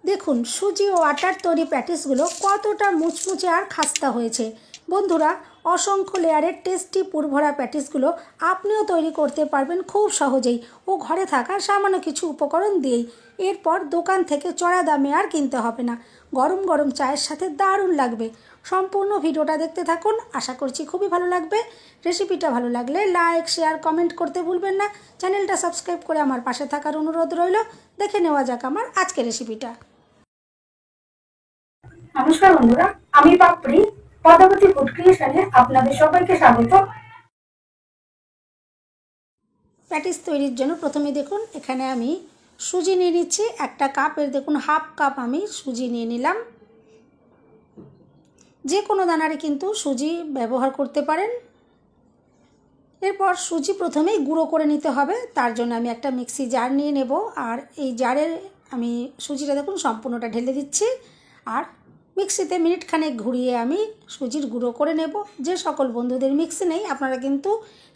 দেখুন সুজি ও আটার তৈরি প্যাটিসগুলো কতটা মুচমুচে আর খাস্তা হয়েছে। বন্ধুরা, অসংখ্য লেয়ারের টেস্টি পুরভরা প্যাটিসগুলো আপনিও তৈরি করতে পারবেন খুব সহজেই ও ঘরে থাকা সামান্য কিছু উপকরণ দিয়েই। এরপর দোকান থেকে চড়া দামে আর কিনতে হবে না। গরম গরম চায়ের সাথে দারুণ লাগবে। সম্পূর্ণ ভিডিওটা দেখতে থাকুন, আশা করছি খুবই ভালো লাগবে। রেসিপিটা ভালো লাগলে লাইক, শেয়ার, কমেন্ট করতে ভুলবেন না। চ্যানেলটা সাবস্ক্রাইব করে আমার পাশে থাকার অনুরোধ রইল। দেখে নেওয়া যাক আমার আজকের রেসিপিটা। নমস্কার বন্ধুরা, আমি পাপড়ি পদ্মাবতী ফুড ক্রিয়েশনে আপনাদের সবাইকে স্বাগত। প্যাটিস তৈরির জন্য প্রথমে দেখুন এখানে আমি সুজি নিয়ে নিচ্ছি। একটা কাপের দেখুন হাফ কাপ আমি সুজি নিয়ে নিলাম। যে কোনো দানারে কিন্তু সুজি ব্যবহার করতে পারেন। এরপর সুজি প্রথমেই গুঁড়ো করে নিতে হবে, তার জন্য আমি একটা মিক্সি জার নিয়ে নেব। আর এই জারের আমি সুজিটা দেখুন সম্পূর্ণটা ঢেলে দিচ্ছি। আর মিক্সিতে মিনিটখানেক ঘুরিয়ে আমি সুজির গুঁড়ো করে নেব। যে সকল বন্ধুদের মিক্সি নেই আপনারা কিন্তু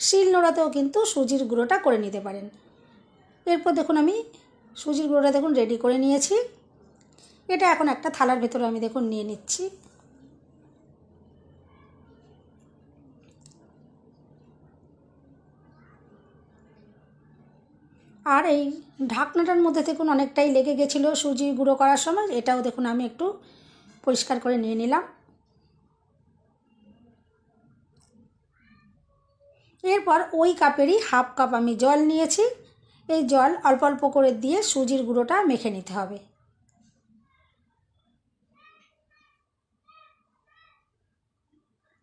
শিলনোড়াতেও কিন্তু সুজির গুঁড়োটা করে নিতে পারেন। এরপর দেখুন আমি সুজির গুঁড়োটা দেখুন রেডি করে নিয়েছি। এটা এখন একটা থালার ভেতরে আমি দেখুন নিয়ে নিচ্ছি। আর এই ঢাকনাটার মধ্যে দেখুন অনেকটাই লেগে গেছিলো সুজি গুঁড়ো করার সময়, এটাও দেখুন আমি একটু পরিষ্কার করে নিয়ে নিলাম। এরপর ওই কাপেরই হাফ কাপ আমি জল নিয়েছি। এই জল অল্প অল্প করে দিয়ে সুজির গুঁড়োটা মেখে নিতে হবে।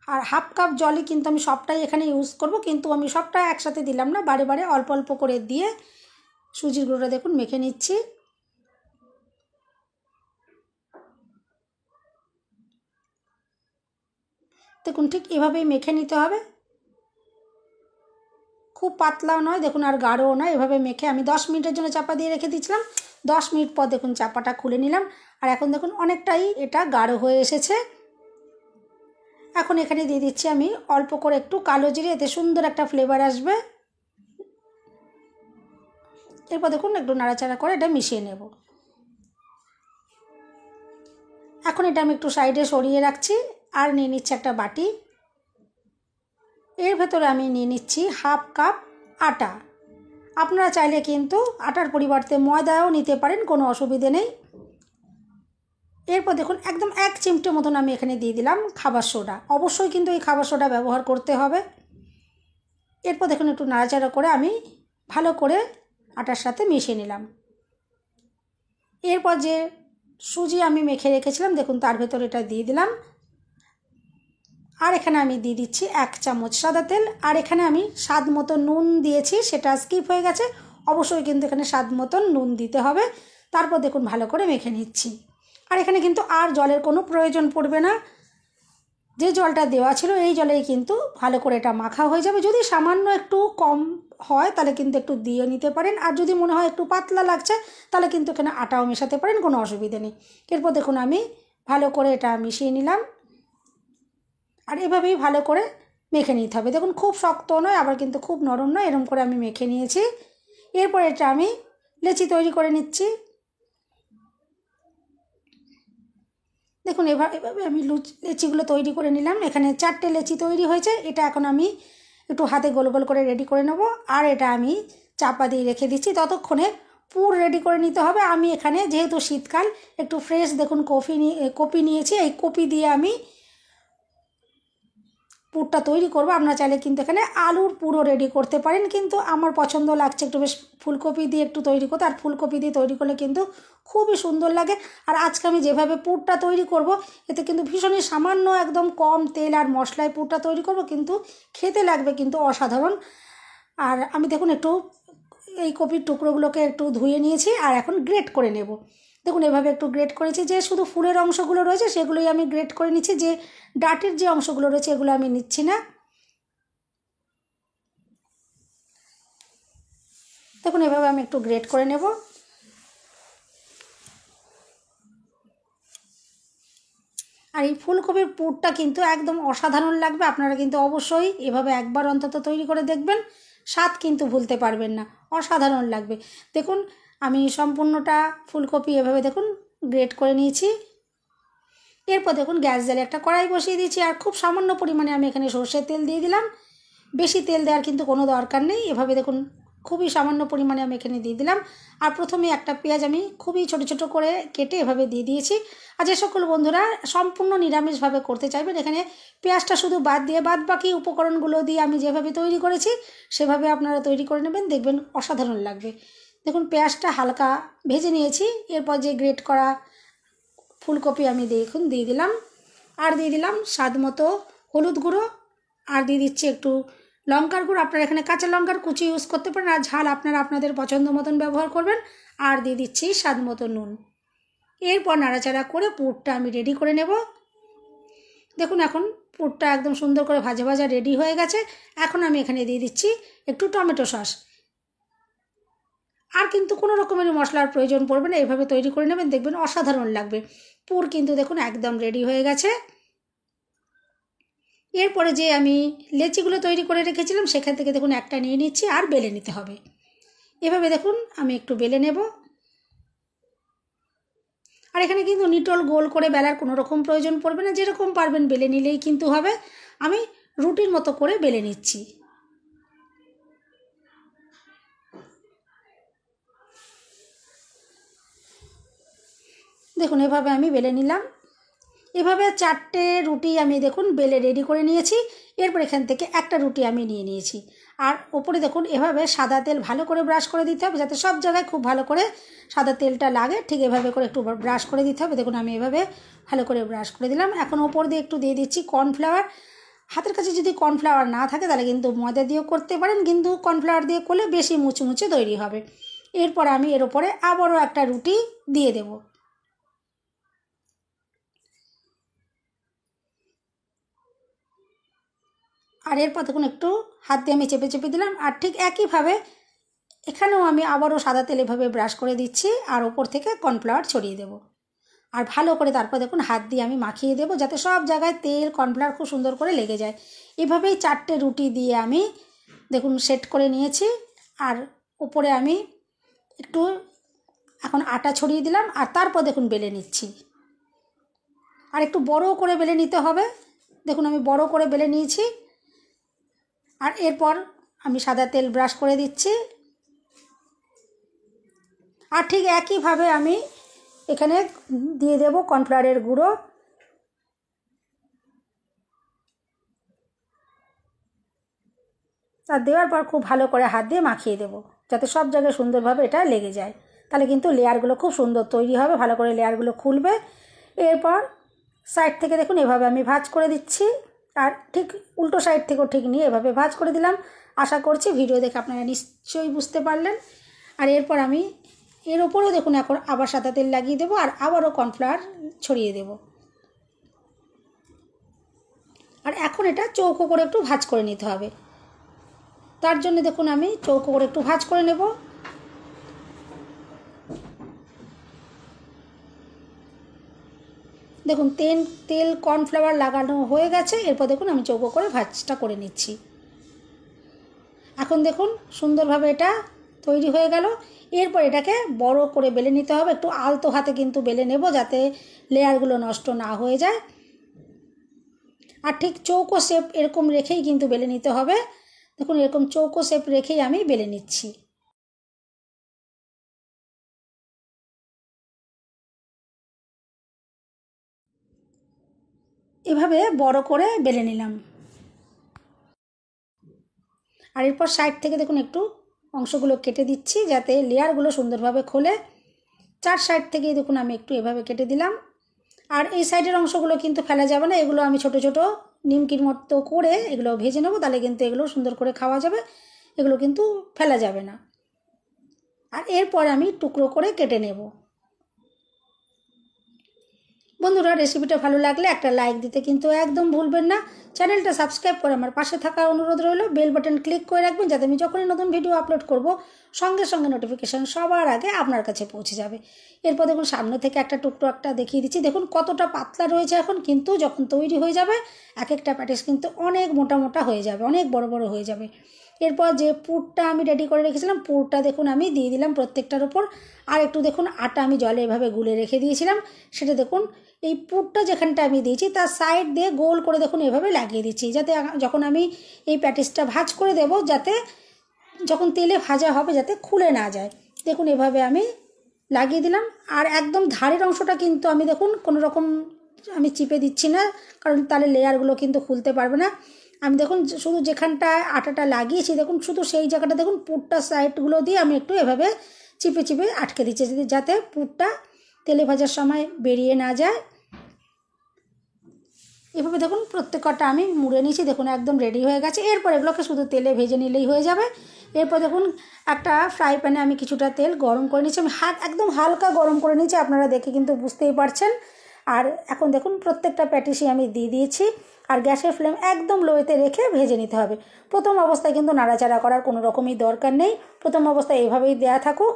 আর হাফ কাপ জলই কিন্তু আমি সবটাই এখানে ইউজ করব, কিন্তু আমি সবটা একসাথে দিলাম না, বারে বারে অল্প অল্প করে দিয়ে সুজির গুঁড়োটা দেখুন মেখে নিচ্ছি। দেখুন ঠিক এভাবেই মেখে নিতে হবে, খুব পাতলাও নয় দেখুন আর গাঢ়ও নয়। এভাবে মেখে আমি 10 মিনিটের জন্য চাপা দিয়ে রেখে দিয়েছিলাম। 10 মিনিট পর দেখুন চাপাটা খুলে নিলাম। আর এখন দেখুন অনেকটাই এটা গাঢ় হয়ে এসেছে। এখন এখানে দিয়ে দিচ্ছি আমি অল্প করে একটু কালো জিরে, এতে সুন্দর একটা ফ্লেভার আসবে। এরপর দেখুন একটু নাড়াচাড়া করে এটা মিশিয়ে নেব। এখন এটা আমি একটু সাইডে সরিয়ে রাখছি। আর নিয়ে নিচ্ছি একটা বাটি। এর ভেতরে আমি নিয়ে নিচ্ছি হাফ কাপ আটা। আপনারা চাইলে কিন্তু আটার পরিবর্তে ময়দাও নিতে পারেন, কোনো অসুবিধে নেই। এরপর দেখুন একদম 1 চিমটে মতন আমি এখানে দিয়ে দিলাম খাবার সোডা। অবশ্যই কিন্তু এই খাবার সোডা ব্যবহার করতে হবে। এরপর দেখুন একটু নাড়াচাড়া করে আমি ভালো করে আটার সাথে মিশিয়ে নিলাম। এরপর যে সুজি আমি মেখে রেখেছিলাম দেখুন তার ভেতর এটা দিয়ে দিলাম। আর এখানে আমি দিয়ে দিচ্ছি 1 চামচ সাদা তেল। আর এখানে আমি স্বাদ মতো নুন দিয়েছি, সেটা স্কিপ হয়ে গেছে। অবশ্যই কিন্তু এখানে স্বাদ মতন নুন দিতে হবে। তারপর দেখুন ভালো করে মেখে নিচ্ছি। আর এখানে কিন্তু আর জলের কোনো প্রয়োজন পড়বে না। যে জলটা দেওয়া ছিল এই জলেই কিন্তু ভালো করে এটা মাখা হয়ে যাবে। যদি সামান্য একটু কম হয় তাহলে কিন্তু একটু দিয়ে নিতে পারেন। আর যদি মনে হয় একটু পাতলা লাগছে তাহলে কিন্তু এখানে আটাও মেশাতে পারেন, কোনো অসুবিধা নেই। এরপর দেখুন আমি ভালো করে এটা মিশিয়ে নিলাম। আর এভাবেই ভালো করে মেখে নিতে হবে। দেখুন খুব শক্ত নয় আবার কিন্তু খুব নরম নয়, এরকম করে আমি মেখে নিয়েছি। এরপর এটা আমি লেচি তৈরি করে নিচ্ছি। দেখুন এভাবে আমি লেচিগুলো তৈরি করে নিলাম। এখানে 4টে লেচি তৈরি হয়েছে। এটা এখন আমি একটু হাতে গোল গোল করে রেডি করে নেব। আর এটা আমি চাপা দিয়ে রেখে দিচ্ছি, ততক্ষণে পুর রেডি করে নিতে হবে। আমি এখানে যেহেতু শীতকাল একটু ফ্রেশ দেখুন কপি নিয়েছি। এই কপি দিয়ে আমি পুরটা তৈরি করব। আপনারা চাইলে কিন্তু এখানে আলুর পুরও রেডি করতে পারেন, কিন্তু আমার পছন্দ লাগছে একটু বেশ ফুলকপি দিয়ে একটু তৈরি করতে। আর ফুলকপি দিয়ে তৈরি করলে কিন্তু খুবই সুন্দর লাগে। আর আজকে আমি যেভাবে পুরটা তৈরি করব এতে কিন্তু ভীষণই সামান্য একদম কম তেল আর মশলায় পুরটা তৈরি করব, কিন্তু খেতে লাগবে কিন্তু অসাধারণ। আর আমি দেখুন একটু এই কপির টুকরোগুলোকে একটু ধুয়ে নিয়েছি আর এখন গ্রেট করে নেব। দেখুন এভাবে একটু গ্রেট করেছি। যে শুধু ফুলের অংশগুলো রয়েছে সেগুলোই আমি গ্রেট করে নিচ্ছি, যে ডাটির যে অংশগুলো রয়েছে এগুলো আমি নিচ্ছি না। দেখুন এভাবে আমি একটু গ্রেট করে নেব। আর এই ফুলকপির পুরটা কিন্তু একদম অসাধারণ লাগবে। আপনারা কিন্তু অবশ্যই এভাবে একবার অন্তত তৈরি করে দেখবেন, স্বাদ কিন্তু ভুলতে পারবেন না, অসাধারণ লাগবে। দেখুন আমি সম্পূর্ণটা ফুলকপি এভাবে দেখুন গ্রেট করে নিয়েছি। এরপর দেখুন গ্যাস জ্বালে একটা কড়াই বসিয়ে দিয়েছি আর খুব সামান্য পরিমাণে আমি এখানে সরষের তেল দিয়ে দিলাম। বেশি তেল দেওয়ার কিন্তু কোনো দরকার নেই। এভাবে দেখুন খুবই সামান্য পরিমাণে আমি এখানে দিয়ে দিলাম। আর প্রথমে একটা পেঁয়াজ আমি খুবই ছোট ছোট করে কেটে এভাবে দিয়ে দিয়েছি। আর যে সকল বন্ধুরা সম্পূর্ণ নিরামিষভাবে করতে চাইবেন, এখানে পেঁয়াজটা শুধু বাদ দিয়ে বাদ বাকি উপকরণগুলো দিয়ে আমি যেভাবে তৈরি করেছি সেভাবে আপনারা তৈরি করে নেবেন, দেখবেন অসাধারণ লাগবে। দেখুন পেঁয়াজটা হালকা ভেজে নিয়েছি। এরপর যে গ্রেট করা ফুলকপি আমি দেখুন দিয়ে দিলাম। আর দিয়ে দিলাম স্বাদ মতো হলুদ গুঁড়ো। আর দিয়ে দিচ্ছি একটু লঙ্কার গুঁড়ো। আপনারা এখানে কাঁচা লঙ্কার কুচি ইউজ করতে পারেন, আর ঝাল আপনারা আপনাদের পছন্দ মতন ব্যবহার করবেন। আর দিয়ে দিচ্ছি স্বাদ মতো নুন। এরপর নাড়াচাড়া করে পুরটা আমি রেডি করে নেব। দেখুন এখন পুরটা একদম সুন্দর করে ভাজা ভাজা রেডি হয়ে গেছে। এখন আমি এখানে দিয়ে দিচ্ছি একটু টমেটো সস। আর কিন্তু কোনো রকমের মশলার প্রয়োজন পড়বে না, এইভাবে তৈরি করে নেবেন, দেখবেন অসাধারণ লাগবে। পুর কিন্তু দেখুন একদম রেডি হয়ে গেছে। এরপরে যে আমি লেচিগুলো তৈরি করে রেখেছিলাম সেখান থেকে দেখুন একটা নিয়ে নিচ্ছি আর বেলে নিতে হবে। এভাবে দেখুন আমি একটু বেলে নেব। আর এখানে কিন্তু নিটল গোল করে বেলার কোনো রকম প্রয়োজন পড়বে না, যেরকম পারবেন বেলে নিলেই কিন্তু হবে। আমি রুটির মতো করে বেলে নিচ্ছি। দেখুন এভাবে আমি বেলে নিলাম। এভাবে 4টে রুটি আমি দেখুন বেলে রেডি করে নিয়েছি। এরপর এখান থেকে একটা রুটি আমি নিয়ে নিয়েছি। আর ওপরে দেখুন এভাবে সাদা তেল ভালো করে ব্রাশ করে দিতে হবে, যাতে সব জায়গায় খুব ভালো করে সাদা তেলটা লাগে। ঠিক এভাবে করে একটু ব্রাশ করে দিতে হবে। দেখুন আমি এভাবে ভালো করে ব্রাশ করে দিলাম। এখন ওপর দিয়ে একটু দিয়ে দিচ্ছি কর্নফ্লাওয়ার। হাতের কাছে যদি কর্নফ্লাওয়ার না থাকে তাহলে কিন্তু ময়দা দিয়েও করতে পারেন, কিন্তু কর্নফ্লাওয়ার দিয়ে করলে বেশি মুচমুচে তৈরি হবে। এরপর আমি এর ওপরে আবারও একটা রুটি দিয়ে দেবো। আর এরপর দেখুন একটু হাত দিয়ে আমি চেপে চেপে দিলাম। আর ঠিক একইভাবে এখানেও আমি আবারও সাদা তেল এভাবে ব্রাশ করে দিচ্ছি আর ওপর থেকে কর্নফ্লাওয়ার ছড়িয়ে দেব। আর ভালো করে তারপর দেখুন হাত দিয়ে আমি মাখিয়ে দেবো, যাতে সব জায়গায় তেল কর্নফ্লাওয়ার খুব সুন্দর করে লেগে যায়। এভাবেই 4টে রুটি দিয়ে আমি দেখুন সেট করে নিয়েছি। আর উপরে আমি একটু এখন আটা ছড়িয়ে দিলাম আর তারপর দেখুন বেলে নিচ্ছি। আর একটু বড় করে বেলে নিতে হবে। দেখুন আমি বড় করে বেলে নিয়েছি। আর এরপর আমি সাদা তেল ব্রাশ করে দিচ্ছি। আর ঠিক একইভাবে আমি এখানে দিয়ে দেব কর্নফ্লাওয়ারের গুঁড়ো। আর দেওয়ার পর খুব ভালো করে হাত দিয়ে মাখিয়ে দেব, যাতে সব জায়গায় সুন্দরভাবে এটা লেগে যায়। তাহলে কিন্তু লেয়ারগুলো খুব সুন্দর তৈরি হবে, ভালো করে লেয়ারগুলো খুলবে। এরপর সাইড থেকে দেখুন এভাবে আমি ভাঁজ করে দিচ্ছি। আর ঠিক উল্টো সাইড থেকেও ঠিক নিয়ে এভাবে ভাঁজ করে দিলাম। আশা করছি ভিডিও দেখে আপনারা নিশ্চয়ই বুঝতে পারলেন। আর এরপর আমি এর ওপরেও দেখুন এখন আবার সাদা তেল লাগিয়ে দেবো আর আবারও কর্নফ্লাওয়ার ছড়িয়ে দেব। আর এখন এটা চৌকো করে একটু ভাঁজ করে নিতে হবে। তার জন্য দেখুন আমি চৌকো করে একটু ভাঁজ করে নেব। দেখুন তেল কর্নফ্লাওয়ার লাগানো হয়ে গেছে। এরপর দেখুন আমি চৌকো করে ভাঁজটা করে নিচ্ছি। এখন দেখুন সুন্দরভাবে এটা তৈরি হয়ে গেল। এরপর এটাকে বড় করে বেলে নিতে হবে। একটু আলতো হাতে কিন্তু বেলে নেব, যাতে লেয়ারগুলো নষ্ট না হয়ে যায়। আর ঠিক চৌকো শেপ এরকম রেখেই কিন্তু বেলে নিতে হবে। দেখুন এরকম চৌকো শেপ রেখেই আমি বেলে নিচ্ছি। এভাবে বড় করে বেলে নিলাম। আর এরপর সাইড থেকে দেখুন একটু অংশগুলো কেটে দিচ্ছি, যাতে লেয়ারগুলো সুন্দরভাবে খোলে। 4 সাইড থেকেই দেখুন আমি একটু এভাবে কেটে দিলাম। আর এই সাইডের অংশগুলো কিন্তু ফেলা যাবে না, এগুলো আমি ছোট ছোট নিমকির মতো করে এগুলো ভেজে নেবো, তাহলে কিন্তু এগুলো সুন্দর করে খাওয়া যাবে। এগুলো কিন্তু ফেলা যাবে না। আর এরপর আমি টুকরো করে কেটে নেব। বন্ধুরা রেসিপিটা ভালো লাগলে একটা লাইক দিতে কিন্তু একদম ভুলবেন না। চ্যানেলটা সাবস্ক্রাইব করে আমার পাশে থাকার অনুরোধ রইল। বেল বাটন ক্লিক করে রাখবেন, যাতে আমি যখনই নতুন ভিডিও আপলোড করব সঙ্গে সঙ্গে নোটিফিকেশান সবার আগে আপনার কাছে পৌঁছে যাবে। এরপর দেখুন সামনে থেকে একটা টুকরো একটা দেখিয়ে দিচ্ছি। দেখুন কতটা পাতলা রয়েছে এখন, কিন্তু যখন তৈরি হয়ে যাবে এক একটা প্যাটিস কিন্তু অনেক মোটা মোটা হয়ে যাবে, অনেক বড় বড় হয়ে যাবে। এরপর যে পুরটা আমি রেডি করে রেখেছিলাম, পুরটা দেখুন আমি দিয়ে দিলাম প্রত্যেকটার ওপর। আর একটু দেখুন আটা আমি জলে এভাবে গুলে রেখে দিয়েছিলাম, সেটা দেখুন এই পুরটা যেখানটা আমি দিয়েছি তার সাইড দিয়ে গোল করে দেখুন এভাবে লাগিয়ে দিচ্ছি, যাতে যখন আমি এই প্যাটিসটা ভাঁজ করে দেব, যাতে যখন তেলে ভাজা হবে যাতে খুলে না যায়। দেখুন এভাবে আমি লাগিয়ে দিলাম। আর একদম ধারের অংশটা কিন্তু আমি দেখুন কোনো রকম আমি চিপে দিচ্ছি না, কারণ তাহলে লেয়ারগুলো কিন্তু খুলতে পারবে না। আমি দেখুন শুধু যেখানটায় আটাটা লাগিয়েছি দেখুন শুধু সেই জায়গাটা দেখুন পুরটা সাইডগুলো দিয়ে আমি একটু এভাবে চিপে চিপে আটকে দিচ্ছি, যাতে পুরটা তেলে ভাজার সময় বেরিয়ে না যায়। এভাবে দেখুন প্রত্যেকটা আমি মুড়ে নিয়েছি, দেখুন একদম রেডি হয়ে গেছে। এরপর এগুলোকে শুধু তেলে ভেজে নিলেই হয়ে যাবে। এরপর দেখুন একটা ফ্রাই প্যানে আমি কিছুটা তেল গরম করে নিয়েছি, আমি একদম হালকা গরম করে নিয়েছি, আপনারা দেখে কিন্তু বুঝতেই পারছেন। আর এখন দেখুন প্রত্যেকটা প্যাটিসই আমি দিয়ে দিয়েছি, আর গ্যাসের ফ্লেম একদম লোতে রেখে ভেজে নিতে হবে। প্রথম অবস্থায় কিন্তু নাড়াচাড়া করার কোনো রকমই দরকার নেই, প্রথম অবস্থায় এভাবেই দেয়া থাকুক।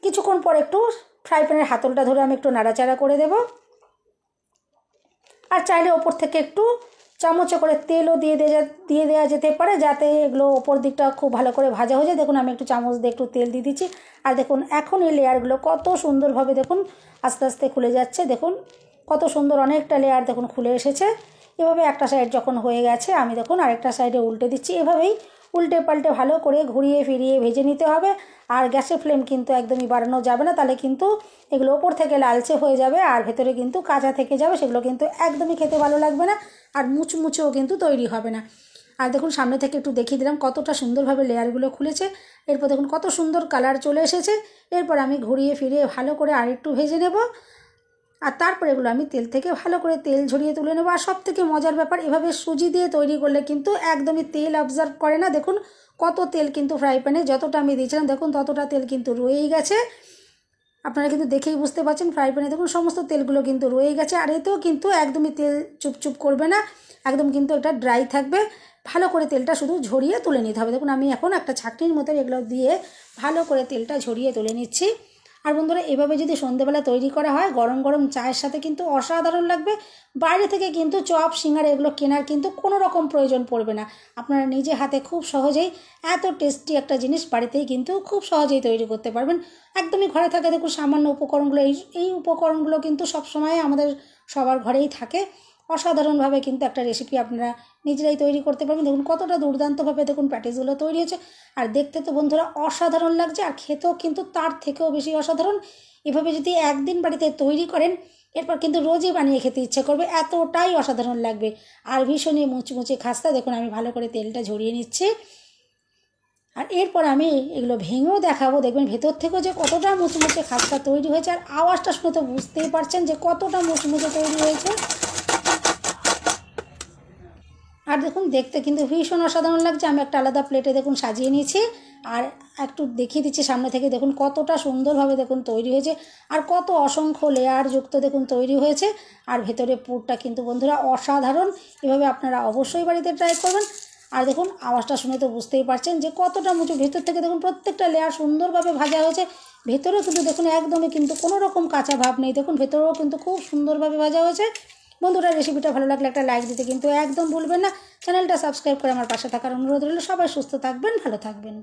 কিছুক্ষণ পর একটু ফ্রাই প্যানের হাতলটা ধরে আমি একটু নাড়াচাড়া করে দেব। আর চাইলে ওপর থেকে একটু চামচে করে তেলও দিয়ে দেওয়া যেতে পারে, যাতে এগুলো ওপর দিকটা খুব ভালো করে ভাজা হয়ে যায়। দেখুন আমি একটু চামচ দিয়ে একটু তেল দিয়ে দিচ্ছি। আর দেখুন এখন এই লেয়ারগুলো কত সুন্দরভাবে দেখুন আস্তে আস্তে খুলে যাচ্ছে, দেখুন কত সুন্দর অনেকটা লেয়ার দেখুন খুলে এসেছে। এভাবে একটা সাইড যখন হয়ে গেছে আমি দেখুন আরেকটা সাইডে উল্টে দিচ্ছি। এভাবেই উল্টে পাল্টে ভালো করে ঘুরিয়ে ফিরিয়ে ভেজে নিতে হবে। আর গ্যাসের ফ্লেম কিন্তু একদমই বাড়ানো যাবে না, তাহলে কিন্তু এগুলো ওপর থেকে লালচে হয়ে যাবে আর ভেতরে কিন্তু কাঁচা থেকে যাবে, সেগুলো কিন্তু একদমই খেতে ভালো লাগবে না, আর মুচমুচেও কিন্তু তৈরি হবে না। আর দেখুন সামনে থেকে একটু দেখিয়ে দিলাম কতটা সুন্দরভাবে লেয়ারগুলো খুলেছে। এরপর দেখুন কত সুন্দর কালার চলে এসেছে। এরপর আমি ঘুরিয়ে ফিরিয়ে ভালো করে আরেকটু ভেজে নেব, আর তারপর এগুলো আমি তেল থেকে ভালো করে তেল ঝরিয়ে তুলে নেবো। আর সব থেকে মজার ব্যাপার, এভাবে সুজি দিয়ে তৈরি করলে কিন্তু একদমই তেল অবজার্ভ করে না। দেখুন কত তেল কিন্তু ফ্রাই প্যানে যতটা আমি দিয়েছিলাম দেখুন ততটা তেল কিন্তু রয়েই গেছে। আপনারা কিন্তু দেখেই বুঝতে পারছেন ফ্রাই প্যানে দেখুন সমস্ত তেলগুলো কিন্তু রয়েই গেছে। আর এতেও কিন্তু একদমই তেল চুপচুপ করবে না, একদম কিন্তু এটা ড্রাই থাকবে। ভালো করে তেলটা শুধু ঝরিয়ে তুলে নিতে হবে। দেখুন আমি এখন একটা ছাঁকনির মতো এগুলো দিয়ে ভালো করে তেলটা ঝরিয়ে তুলে নিচ্ছি। আর বন্ধুরা এভাবে যদি সন্ধ্যেবেলা তৈরি করা হয় গরম গরম চায়ের সাথে কিন্তু অসাধারণ লাগবে। বাইরে থেকে কিন্তু চপ সিঙ্গারা এগুলো কেনার কিন্তু কোনো রকম প্রয়োজন পড়বে না, আপনারা নিজে হাতে খুব সহজেই এত টেস্টি একটা জিনিস বাড়িতেই কিন্তু খুব সহজেই তৈরি করতে পারবেন। একদমই ঘরে থাকে দেখুন সামান্য উপকরণগুলো, এই উপকরণগুলো কিন্তু সবসময় আমাদের সবার ঘরেই থাকে। অসাধারণভাবে কিন্তু একটা রেসিপি আপনারা নিজেরাই তৈরি করতে পারবেন। দেখুন কতটা দুর্দান্তভাবে দেখুন প্যাটিসগুলো তৈরি হয়েছে, আর দেখতে তো বন্ধুরা অসাধারণ লাগছে, আর খেতেও কিন্তু তার থেকেও বেশি অসাধারণ। এভাবে যদি একদিন বাড়িতে তৈরি করেন এরপর কিন্তু রোজই বানিয়ে খেতে ইচ্ছে করবে, এতটাই অসাধারণ লাগবে। আর ভীষণই মুচমুচে খাস্তা। দেখুন আমি ভালো করে তেলটা ঝরিয়ে নিচ্ছি, আর এরপর আমি এগুলো ভেঙেও দেখাবো, দেখবেন ভেতর থেকেও যে কতটা মুচমুচে খাস্তা তৈরি হয়েছে। আর আওয়াজটা শুনে তো বুঝতেই পারছেন যে কতটা মুচমুচে তৈরি হয়েছে। আর দেখুন দেখতে কিন্তু ভীষণ অসাধারণ লাগছে। আমি একটা আলাদা প্লেটে দেখুন সাজিয়ে নিয়েছি, আর একটু দেখিয়ে দিচ্ছি সামনে থেকে দেখুন কতটা সুন্দরভাবে দেখুন তৈরি হয়েছে, আর কত অসংখ্য লেয়ার যুক্ত দেখুন তৈরি হয়েছে। আর ভেতরে পুরটা কিন্তু বন্ধুরা অসাধারণ। এভাবে আপনারা অবশ্যই বাড়িতে ট্রাই করবেন। আর দেখুন আওয়াজটা শুনে তো বুঝতেই পারছেন যে কতটা মুচু, ভেতর থেকে দেখুন প্রত্যেকটা লেয়ার সুন্দরভাবে ভাজা হয়েছে। ভেতরেও কিন্তু দেখুন একদমই কিন্তু কোনো রকম কাঁচা ভাব নেই, দেখুন ভেতরেও কিন্তু খুব সুন্দরভাবে ভাজা হয়েছে। বন্ধুরা রেসিপিটা ভালো লাগলে একটা লাইক দিতে কিন্তু একদম ভুলবেন না। চ্যানেলটা সাবস্ক্রাইব করে আমার পাশে থাকার অনুরোধ রইল। সবাই সুস্থ থাকবেন, ভালো থাকবেন।